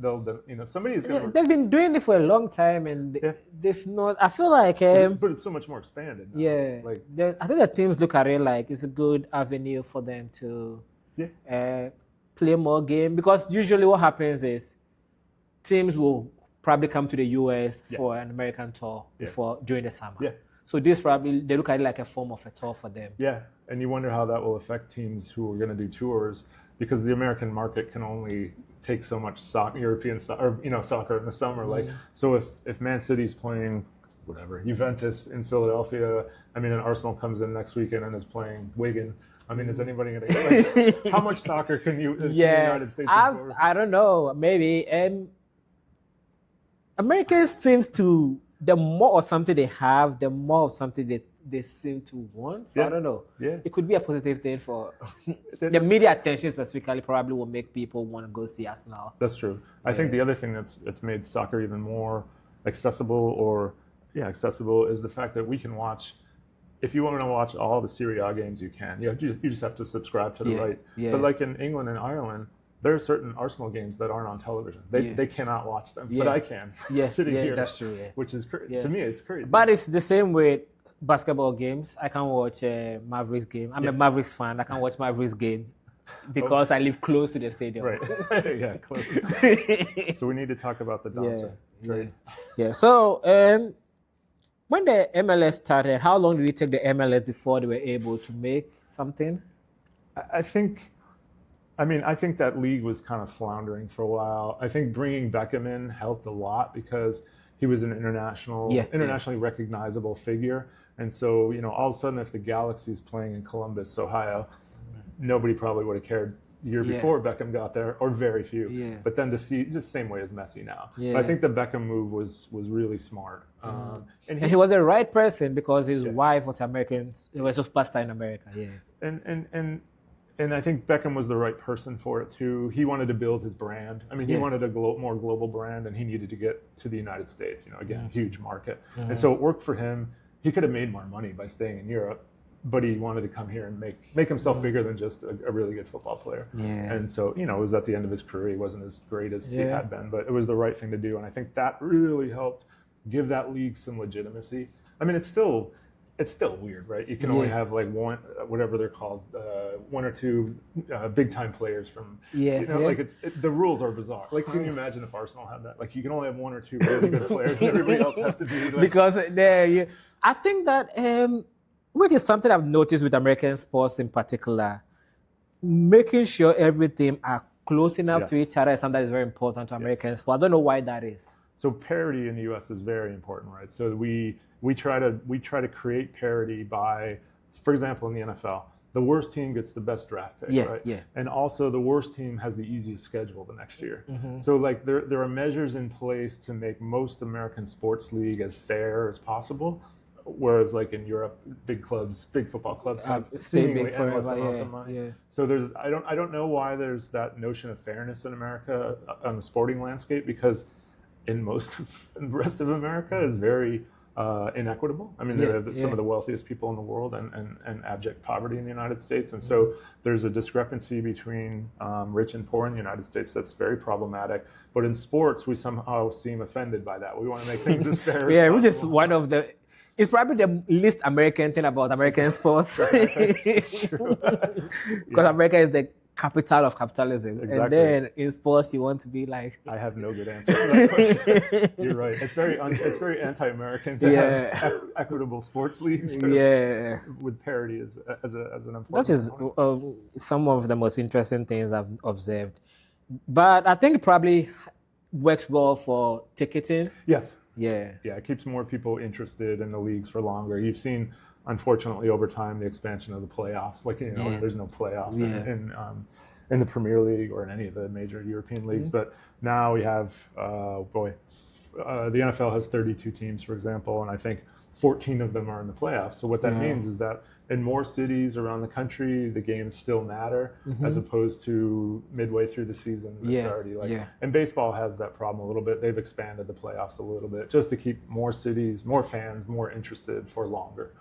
Somebody's going to. They've been doing it for a long time, and they've not. I feel like. But it's so much more expanded now. Yeah. Like, I think the teams look at it like it's a good avenue for them to play more game, because usually what happens is teams will probably come to the US for an American tour during the summer. Yeah. So they look at it like a form of a tour for them. Yeah, and you wonder how that will affect teams who are going to do tours, because the American market can only take so much European soccer in the summer. Like, so if Man City's playing whatever Juventus in Philadelphia, and Arsenal comes in next weekend and is playing Wigan. Is anybody going to how much soccer can the United States absorb? I don't know. Maybe Americans seems to, the more of something they have, the more of something they seem to want. So I don't know. Yeah. It could be a positive thing for the media attention specifically probably will make people want to go see us now. That's true. I think the other thing that's made soccer even more accessible is the fact that we can watch, if you want to watch all the Serie A games, you can. You just have to subscribe to the right. Yeah. But like in England and Ireland, there are certain Arsenal games that aren't on television. They cannot watch them, but I can. Sitting here, that's true. Yeah. Which is to me, it's crazy. But it's the same with basketball games. I can watch Mavericks game. I'm a Mavericks fan. I can watch Mavericks game because I live close to the stadium. Right. Yeah, close. So we need to talk about the dancer trade. Yeah. So when the MLS started, how long did it take the MLS before they were able to make something? I think that league was kind of floundering for a while. I think bringing Beckham in helped a lot because he was an internationally recognizable figure. And so, all of a sudden, if the Galaxy's playing in Columbus, Ohio, nobody probably would have cared the year before Beckham got there, or very few. Yeah. But then to see, just the same way as Messi now. Yeah. But I think the Beckham move was really smart. And he was the right person because his wife was American. It was just pasta in America. Yeah. And I think Beckham was the right person for it too. He wanted to build his brand. He wanted a more global brand, and he needed to get to the United States. Again, huge market. And so it worked for him. He could have made more money by staying in Europe, but he wanted to come here and make himself bigger than just a really good football player. Yeah. And so, it was at the end of his career. He wasn't as great as he had been, but it was the right thing to do. And I think that really helped give that league some legitimacy. It's still weird, right? You can only have like one, whatever they're called, one or two big time players from, the rules are bizarre. Like, can you imagine if Arsenal had that? Like, you can only have one or two really good players, and everybody else has to be like, because I think that which is something I've noticed with American sports in particular, making sure everything are close enough to each other is something that is very important to American sports. I don't know why that is. So parity in the U.S. is very important, right? So we try to create parity by, for example, in the NFL, the worst team gets the best draft pick, right? Yeah. And also the worst team has the easiest schedule the next year. Mm-hmm. So like there are measures in place to make most American sports league as fair as possible. Whereas like in Europe, big football clubs have seemingly endless amounts of money. Yeah. So I don't know why there's that notion of fairness in America on the sporting landscape, because in most of the rest of America is very inequitable. They have some of the wealthiest people in the world and abject poverty in the United States. And so there's a discrepancy between rich and poor in the United States that's very problematic. But in sports, we somehow seem offended by that. We want to make things as fair as possible. Which is one of the... It's probably the least American thing about American sports. It's true. Because America is the capital of capitalism. Exactly. And then in sports, you want to be like... I have no good answer to that question. You're right. It's very anti-American to have equitable sports leagues. With parity as an important That is some of the most interesting things I've observed. But I think it probably works well for ticketing. Yes. Yeah. Yeah, it keeps more people interested in the leagues for longer. You've seen, unfortunately, over time, the expansion of the playoffs. Like, there's no playoff in the Premier League or in any of the major European leagues. But now we have, the NFL has 32 teams, for example, and I think 14 of them are in the playoffs. So what that means is that in more cities around the country, the games still matter, as opposed to midway through the season. It's already and baseball has that problem a little bit. They've expanded the playoffs a little bit just to keep more cities, more fans, more interested for longer.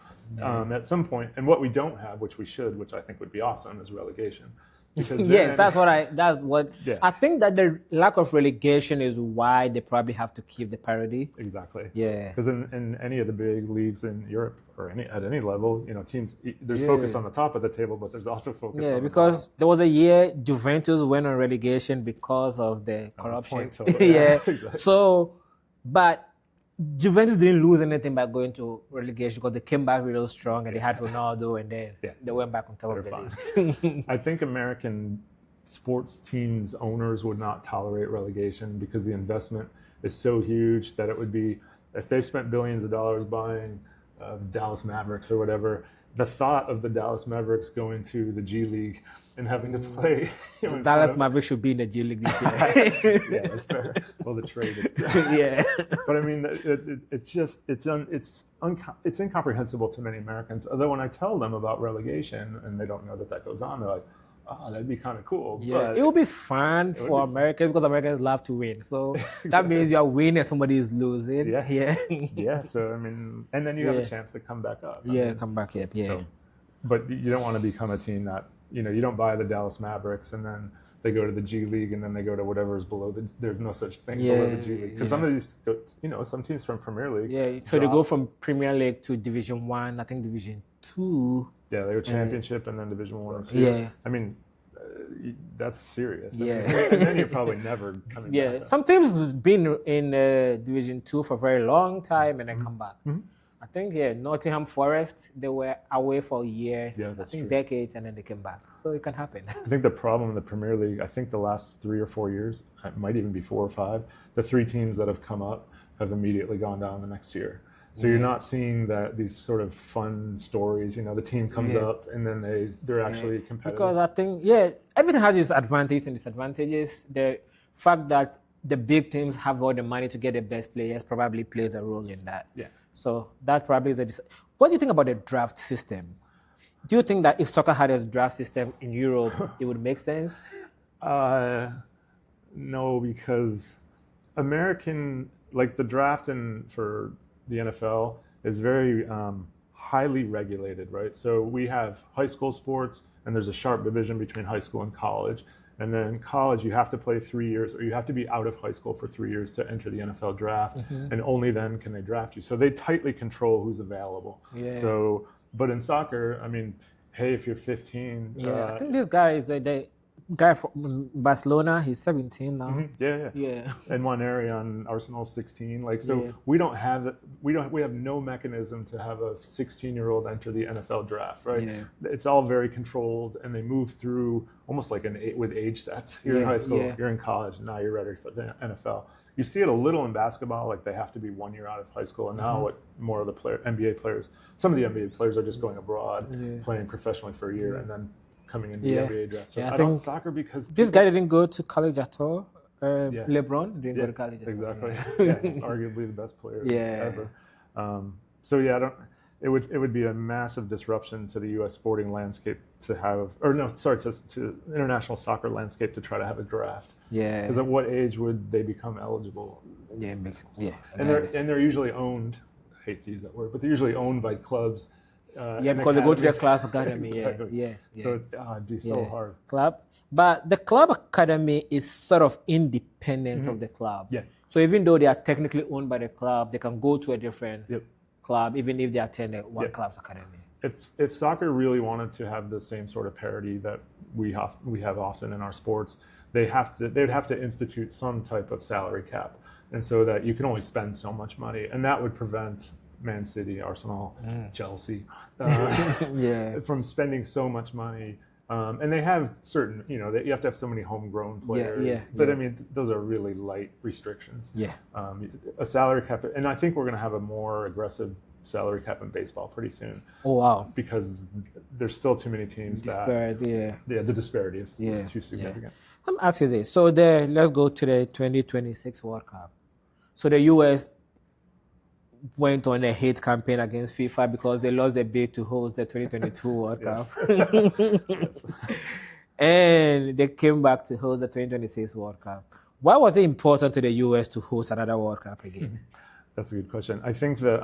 At some point, and what we don't have, which we should, which I think would be awesome, is relegation. Because Yes, that's what Yeah. I think that the lack of relegation is why they probably have to keep the parity. Exactly. Yeah. Because in any of the big leagues in Europe or at any level, teams, there's Yeah. focus on the top of the table, but there's also focus on the because bottom. there was a year Juventus went on relegation because of the corruption. Point total, yeah, exactly. So, but Juventus didn't lose anything by going to relegation because they came back real strong and they had Ronaldo and then they went back on top of the league. I think American sports teams owners would not tolerate relegation because the investment is so huge that it would be, if they spent billions of dollars buying Dallas Mavericks or whatever, the thought of the Dallas Mavericks going to the G League and having to play. The Dallas Mavericks should be in the G League this year. Yeah, that's fair. Well, the trade. Yeah. But I mean, it's incomprehensible to many Americans. Although when I tell them about relegation and they don't know that goes on, they're like, "Oh, that'd be kind of cool." Yeah, but it would be fun for Americans because Americans love to win. So that means you're winning and somebody is losing. Yeah. Yeah. So I mean, and then you have a chance to come back up. Come back up. Yeah. So, but you don't want to become a team that you don't buy the Dallas Mavericks and then they go to the G League and then they go to whatever is below there's no such thing below the G League because some of these some teams from Premier League so they go from Premier League to Division 1, I think Division 2. Yeah, they go Championship and then Division 1 or 2. I mean that's serious. And then you're probably never coming back. Some teams have been in Division 2 for a very long time and then come back. I think Nottingham Forest, they were away for years, I think decades, and then they came back. So it can happen. I think the problem in the Premier League, I think the last 3 or 4 years, it might even be 4 or 5, the 3 teams that have come up have immediately gone down the next year. So you're not seeing these sort of fun stories. The team comes up and then they're actually competitive. Because I think, everything has its advantages and disadvantages. The fact that the big teams have all the money to get the best players probably plays a role in that. Yeah. So that probably is what do you think about the draft system? Do you think that if soccer had a draft system in Europe, it would make sense? No, because the draft for the NFL is very highly regulated, right? So we have high school sports, and there's a sharp division between high school and college. And then college, you have to play 3 years, or you have to be out of high school for 3 years to enter the NFL draft, and only then can they draft you. So they tightly control who's available. Yeah. So, but in soccer, I mean, hey, if you're 15, I think this guy is the guy from Barcelona. He's 17 now. Yeah. In one area on Arsenal 16. We have no mechanism to have a 16-year-old enter the NFL draft, right? Yeah. It's all very controlled, and they move through almost like with age sets. You're in high school, you're in college, and now you're ready for the NFL. You see it a little in basketball, like they have to be 1 year out of high school, and now what more of the NBA players, some of the NBA players are just going abroad, playing professionally for a year, and then coming into the NBA draft. So I think soccer, because this guy didn't go to college at all. LeBron didn't go to college. Exactly. Arguably the best player ever. It would be a massive disruption to the U.S. sporting landscape to international soccer landscape to try to have a draft. Yeah. Because at what age would they become eligible? And they're usually owned. I hate to use that word, but they're usually owned by clubs. Because they go to their class academy. Exactly. So it'd be so hard. But the club academy is sort of independent of the club. Yeah. So even though they are technically owned by the club, they can go to a different club, even if they attend one club's academy. If soccer really wanted to have the same sort of parity that we have often in our sports, they'd have to institute some type of salary cap, and so that you can only spend so much money, and that would prevent Man City, Arsenal, Chelsea from spending so much money. And they have certain, you have to have so many homegrown players. But I mean, those are really light restrictions. Yeah. A salary cap, and I think we're going to have a more aggressive salary cap in baseball pretty soon. Oh wow! Because there's still too many teams the disparity is too significant. I'm asking this. So let's go to the 2026 World Cup. So the U.S. went on a hate campaign against FIFA because they lost the bid to host the 2022 World Cup. And they came back to host the 2026 World Cup. Why was it important to the U.S. to host another World Cup again? That's a good question. I think that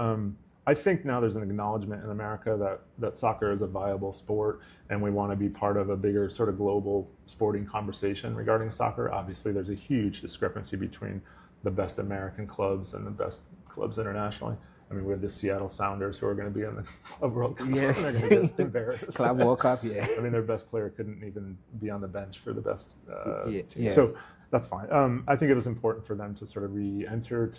I think now there's an acknowledgement in America that soccer is a viable sport, and we want to be part of a bigger sort of global sporting conversation regarding soccer. Obviously, there's a huge discrepancy between the best American clubs and the best clubs internationally. I mean, we have the Seattle Sounders who are going to be in the Club World Cup. Yeah. They're going to get embarrassed. Club World Cup, yeah. I mean, their best player couldn't even be on the bench for the best team. Yeah. So that's fine. I think it was important for them to sort of re-enter.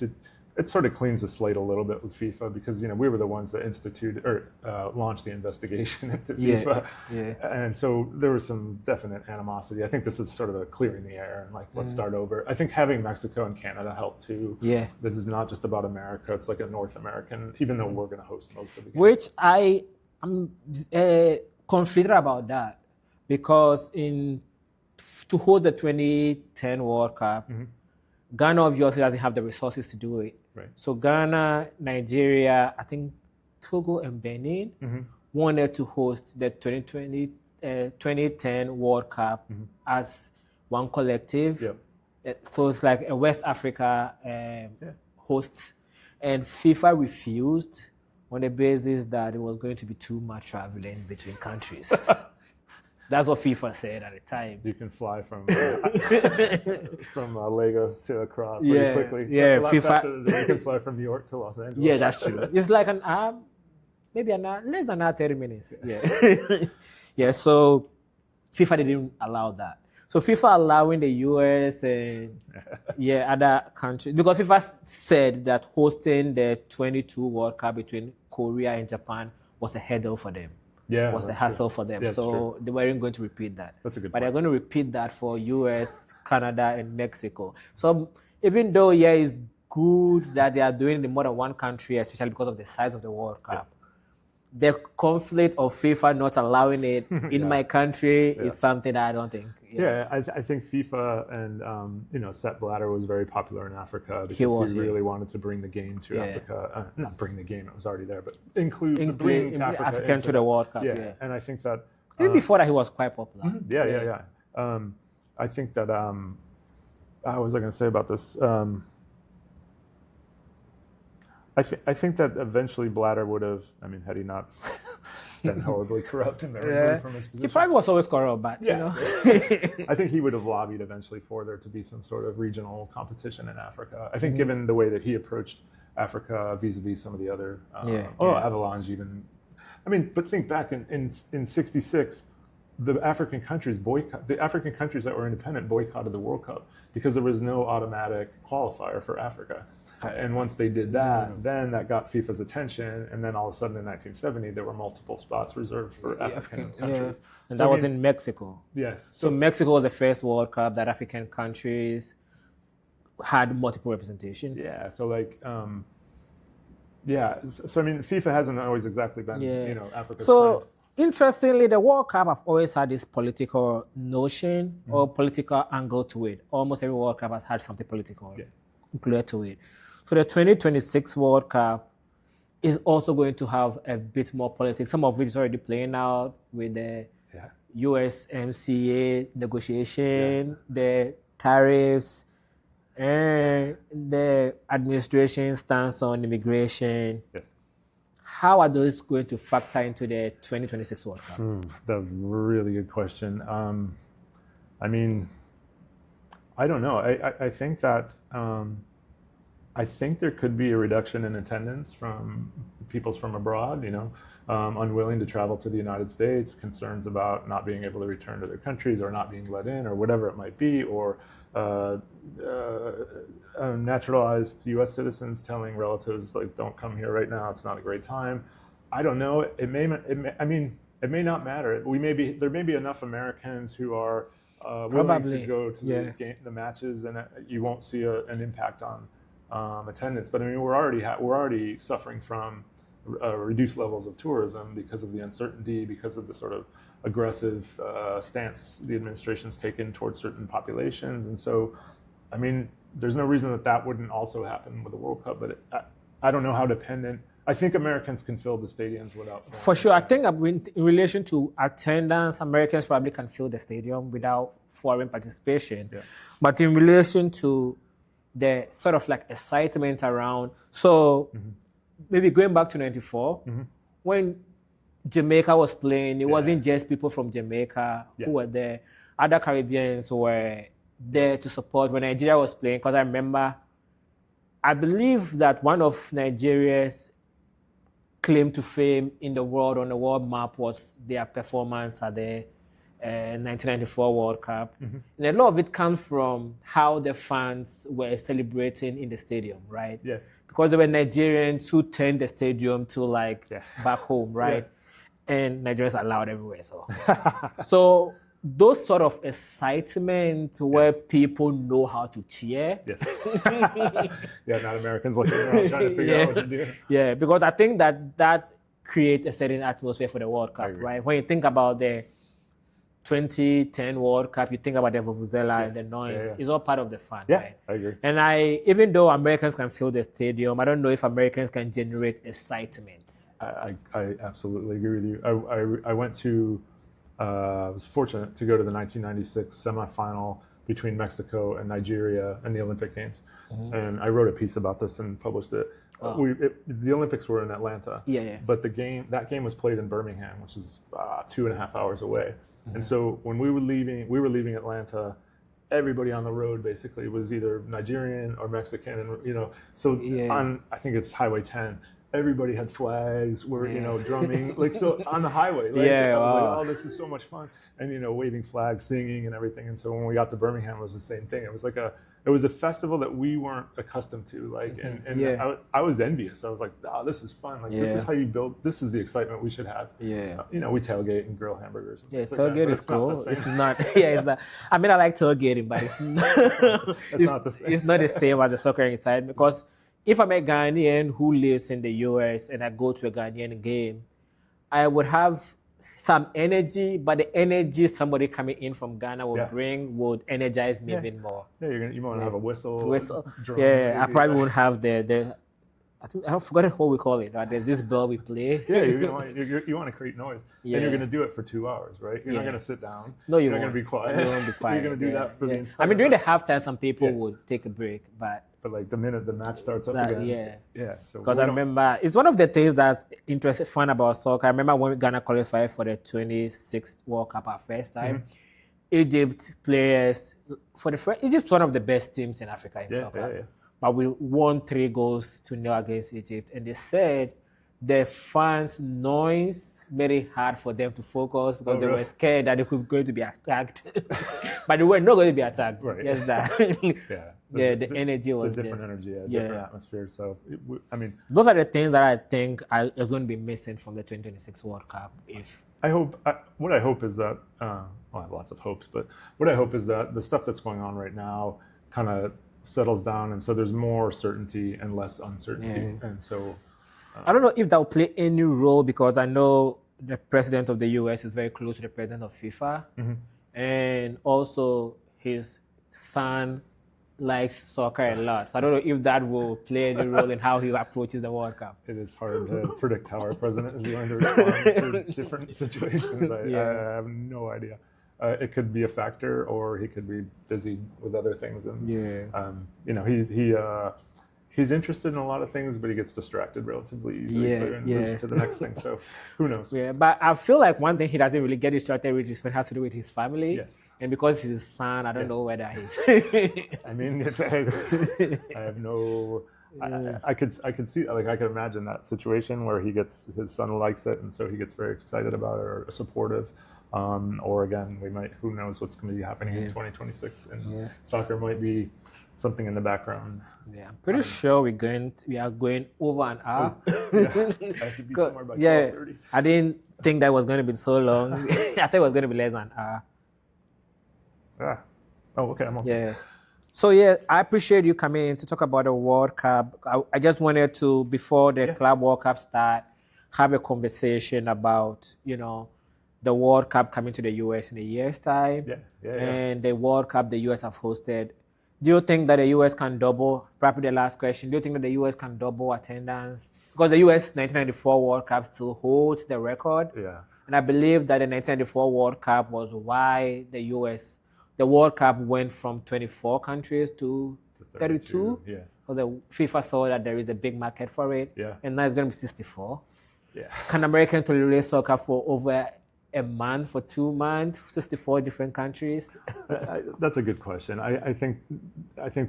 It sort of cleans the slate a little bit with FIFA because, you know, we were the ones that instituted or launched the investigation into FIFA. Yeah. And so there was some definite animosity. I think this is sort of a clearing the air and like, let's start over. I think having Mexico and Canada helped too. Yeah. This is not just about America. It's like a North American, even though we're going to host most of the games. Which I am confident about that because to hold the 2010 World Cup, Ghana obviously doesn't have the resources to do it. Right. So Ghana, Nigeria, I think Togo and Benin wanted to host the 2010 World Cup as one collective. Yep. So it's like a West Africa host. And FIFA refused on the basis that it was going to be too much traveling between countries. That's what FIFA said at the time. You can fly from Lagos to Accra pretty quickly. Yeah, a lot faster than you can fly from New York to Los Angeles. Yeah, that's true. It's like an hour, maybe an hour, less than 30 minutes. Yeah. Yeah, so FIFA didn't allow that. So FIFA allowing the US and other countries, because FIFA said that hosting the 22 World Cup between Korea and Japan was a hurdle for them. Was a hassle for them. So they weren't going to repeat that. That's a good But point. they're going to repeat that for US, Canada, and Mexico. So even though, it's good that they are doing it in more than one country, especially because of the size of the World Cup, the conflict of FIFA not allowing it in my country is something that I don't think. I think FIFA and Sepp Blatter was very popular in Africa because he really wanted to bring the game to Africa. Not bring the game; it was already there, but bring Africa to the World Cup. And I think that even before that, he was quite popular. I think that what was I going to say about this? I think that eventually Blatter would have, had he not been horribly corrupt and been removed from his position. He probably was always corrupt, but, I think he would have lobbied eventually for there to be some sort of regional competition in Africa. I think given the way that he approached Africa vis-a-vis some of the other, Avalanche even. But think back in 66, the African countries that were independent boycotted the World Cup because there was no automatic qualifier for Africa. And once they did that, then that got FIFA's attention. And then all of a sudden in 1970, there were multiple spots reserved for African countries. And that was in Mexico. Yes. So Mexico was the first World Cup that African countries had multiple representation. Yeah. So FIFA hasn't always exactly been, Africa's friend. Interestingly, the World Cup have always had this political notion or political angle to it. Almost every World Cup has had something political included to it. So the 2026 World Cup is also going to have a bit more politics, some of which is already playing out with the USMCA negotiation, the tariffs, and the administration's stance on immigration. Yes. How are those going to factor into the 2026 World Cup? That was a really good question. I don't know. I think that I think there could be a reduction in attendance from peoples from abroad, unwilling to travel to the United States, concerns about not being able to return to their countries or not being let in or whatever it might be, or naturalized U.S. citizens telling relatives, don't come here right now, it's not a great time. I don't know. It may not matter. There may be enough Americans who are willing to go to the matches, and you won't see an impact on attendance. But we're already suffering from reduced levels of tourism because of the uncertainty, because of the sort of aggressive stance the administration's taken towards certain populations. And so, there's no reason that wouldn't also happen with the World Cup. But I don't know how dependent. I think Americans can fill the stadiums without. For sure. I think in relation to attendance, Americans probably can fill the stadium without foreign participation. Yeah. But in relation to the sort of excitement around, so maybe going back to 94, when Jamaica was playing, it wasn't just people from Jamaica who were there. Other Caribbeans were there to support when Nigeria was playing, because I believe that one of Nigeria's claim to fame in the world, on the world map, was their performance at the 1994 World Cup. And a lot of it comes from how the fans were celebrating in the stadium, right? Yeah. Because there were Nigerians who turned the stadium to like back home, right? And Nigerians are loud everywhere. So those sort of excitement where people know how to cheer. Not Americans looking around trying to figure out what to do. Yeah, because I think that creates a certain atmosphere for the World Cup, right? When you think about the 2010 World Cup, you think about the vuvuzela and the noise. It's all part of the fun, right? I agree. And even though Americans can fill the stadium, I don't know if Americans can generate excitement. I absolutely agree with you. I went to, I was fortunate to go to the 1996 semifinal between Mexico and Nigeria in the Olympic Games. And I wrote a piece about this and published it. The Olympics were in Atlanta, but that game was played in Birmingham, which is 2.5 hours away. And so when we were leaving Atlanta, everybody on the road basically was either Nigerian or Mexican, and on, I think it's Highway 10, everybody had flags, were drumming, like, so on the highway. Like, I was like, oh, this is so much fun, and waving flags, singing, and everything. And so when we got to Birmingham, it was the same thing. It was like it was a festival that we weren't accustomed to, like, and I was envious. I was like, oh, this is fun. Like, this is how you build. This is the excitement we should have. We tailgate and grill hamburgers. And tailgate is cool. It's not. It's not. I mean, I like tailgating, but it's not. It's not the same. It's not the same as the soccer inside, because if I'm a Ghanaian who lives in the US and I go to a Ghanaian game, I would have some energy, but the energy somebody coming in from Ghana would bring would energize me even more. You want to have a whistle. Drum, I probably won't have I've forgotten what we call it. Right? There's this bell we play. You want to create noise, and you're going to do it for 2 hours, right? You're not going to sit down. No, you're not going to be quiet. You won't be quiet. You're going to do that for the entire. I mean, during the halftime, some people would take a break, but like the minute the match starts up again. So because I remember it's one of the things that's fun about soccer. I remember when Ghana qualified for the 26th World Cup our first time. Egypt players Egypt's one of the best teams in Africa in soccer. But we won 3-0 against Egypt, and they said the fans' noise made it hard for them to focus because they were scared that they were going to be attacked. But they were not going to be attacked. Right. Just that. The energy was it's a different energy, different atmosphere. So, those are the things that I think is going to be missing from the 2026 World Cup. What I hope is that, I have lots of hopes, but what I hope is that the stuff that's going on right now kind of settles down, and so there's more certainty and less uncertainty. And so I don't know if that will play any role, because I know the president of the US is very close to the president of FIFA, and also his son likes soccer a lot. So I don't know if that will play any role in how he approaches the World Cup. It is hard to predict how our president is going to respond for different situations. I have no idea. It could be a factor, or he could be busy with other things. And he's interested in a lot of things, but he gets distracted relatively easily and moves to the next thing. So who knows? But I feel like one thing he doesn't really get distracted with is what has to do with his family. And because he's his son, I don't know whether he's. I mean, I have no. I could see, like, I could imagine that situation where his son likes it, and so he gets very excited about it or supportive. Or again, who knows what's going to be happening in 2026, and soccer might be something in the background. I'm pretty sure we are going over an hour. I have to be somewhere by 12:30. I didn't think that was going to be so long. I thought it was going to be less than an hour. Oh, okay. I'm okay. So I appreciate you coming in to talk about the World Cup. I just wanted to, before the Club World Cup start, have a conversation about, the World Cup coming to the US in a year's time, and the World Cup the US have hosted. Do you think that the US can double? Probably the last question. Do you think that the US can double attendance? Because the US 1994 World Cup still holds the record. And I believe that the 1994 World Cup was why the World Cup went from 24 countries to 32. because the FIFA saw that there is a big market for it. Yeah. And now it's going to be 64. Yeah. Can Americans tolerate soccer for over a month, for 2 months, 64 different countries? That's a good question. I think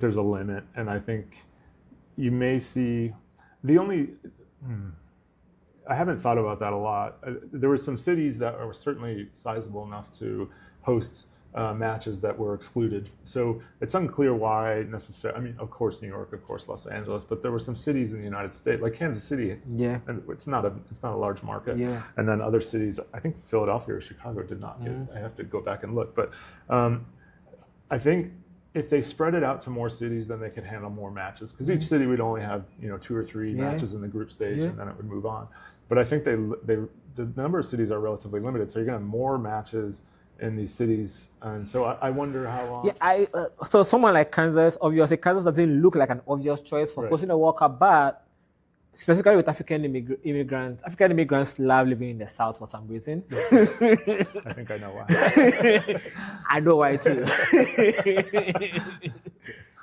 there's a limit, and I think you may see the only. I haven't thought about that a lot. There were some cities that are certainly sizable enough to host matches that were excluded. So it's unclear why necessarily. I mean, of course, New York, of course, Los Angeles, but there were some cities in the United States, like Kansas City. Yeah. And it's not a large market. Yeah. And then other cities, I think Philadelphia or Chicago did not get. I have to go back and look, but I think if they spread it out to more cities, then they could handle more matches. Because each city would only have 2 or 3 matches in the group stage, and then it would move on. But I think the number of cities are relatively limited, so you're going to have more matches in these cities, and so I wonder how long. Yeah, so someone like Kansas, obviously Kansas doesn't look like an obvious choice for hosting a World Cup, but specifically with African immigrants love living in the South for some reason. I think I know why. I know why too.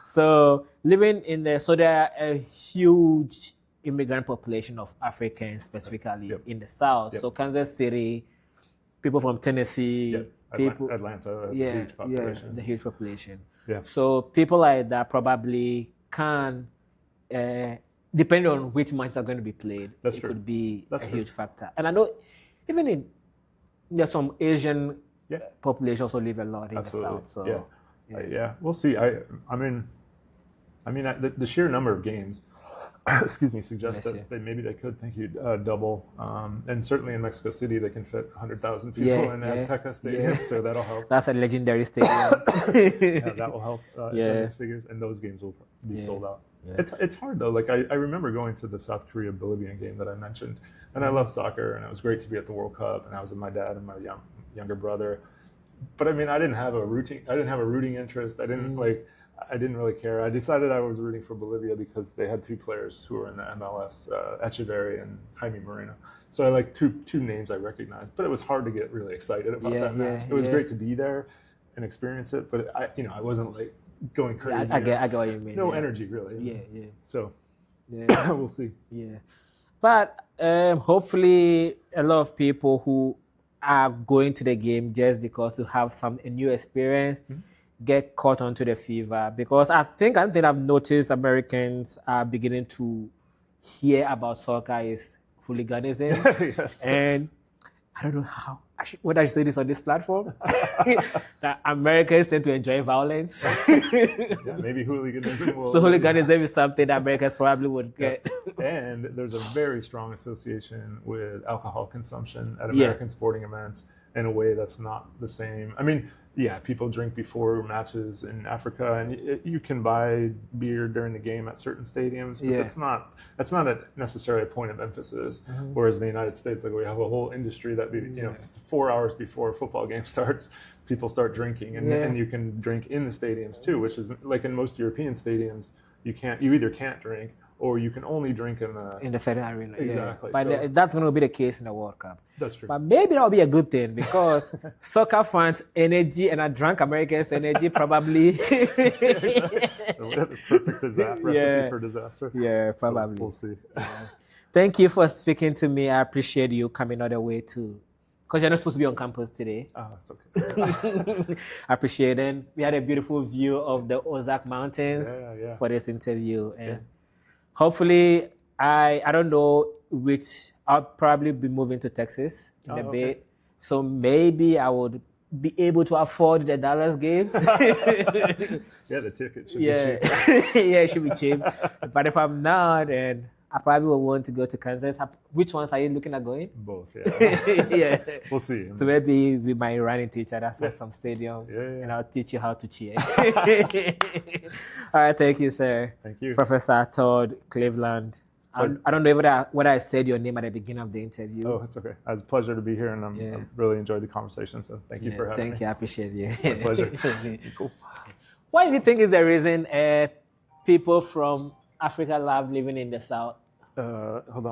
So living in there are a huge immigrant population of Africans specifically in the South. So Kansas City, people from Tennessee, people Atlanta has a huge population. The huge population. Yeah. So people like that probably can, depending on which matches are going to be played, could be a huge factor. And I know even there's some Asian population also live a lot in the South. So we'll see. I mean, the sheer number of games, excuse me, suggests that maybe they could double. And certainly in Mexico City, they can fit 100,000 people in Azteca Stadium, so that'll help. That's a legendary stadium. That will help attendance figures, and those games will be sold out. Yeah. It's hard though. Like I remember going to the South Korea Bolivian game that I mentioned, and I love soccer, and it was great to be at the World Cup, and I was with my dad and my younger brother. But I mean, I didn't have a rooting interest. I didn't really care. I decided I was rooting for Bolivia because they had 2 players who were in the MLS, Echeverri and Jaime Moreno. So I like two names I recognized, but it was hard to get really excited about that match. It was great to be there and experience it, but I wasn't like going crazy. I get what you mean. No energy really. Yeah. So we'll see. Yeah. But hopefully a lot of people who are going to the game just because to have a new experience get caught onto the fever, because I think I've noticed Americans are beginning to hear about soccer is hooliganism. Yes. And I don't know whether I should say this on this platform, that Americans tend to enjoy violence. Maybe hooliganism will. So hooliganism is something that Americans probably would get. Yes. And there's a very strong association with alcohol consumption at American sporting events in a way that's not the same. I mean, people drink before matches in Africa, and you can buy beer during the game at certain stadiums, but that's not necessarily a point of emphasis. Whereas in the United States, like we have a whole industry that 4 hours before a football game starts, people start drinking, and you can drink in the stadiums too, which is like in most European stadiums, you either can't drink or you can only drink in the Stadium Arena. Exactly. But that's going to be the case in the World Cup. That's true. But maybe that'll be a good thing, because soccer fans' energy and a drunk Americans' energy probably. That's a perfect recipe for disaster. Yeah, probably. So we'll see. Thank you for speaking to me. I appreciate you coming all the way to. Because you're not supposed to be on campus today. Oh, it's okay. I appreciate it. We had a beautiful view of the Ozark Mountains for this interview. And hopefully, I don't know I'll probably be moving to Texas in a bit. So maybe I would be able to afford the Dallas games. The ticket should be cheap. It should be cheap. But if I'm not, then I probably will want to go to Kansas. Which ones are you looking at going? Both, yeah. We'll see. So maybe we might run into each other at some stadium, and I'll teach you how to cheer. All right, thank you, sir. Thank you. Professor Todd Cleveland. I don't know whether I said your name at the beginning of the interview. Oh, it's okay. It was a pleasure to be here, and I really enjoyed the conversation, so thank you for having me. Thank you. I appreciate you. My pleasure. Cool. What do you think is the reason people from Africa love living in the South? Hold on.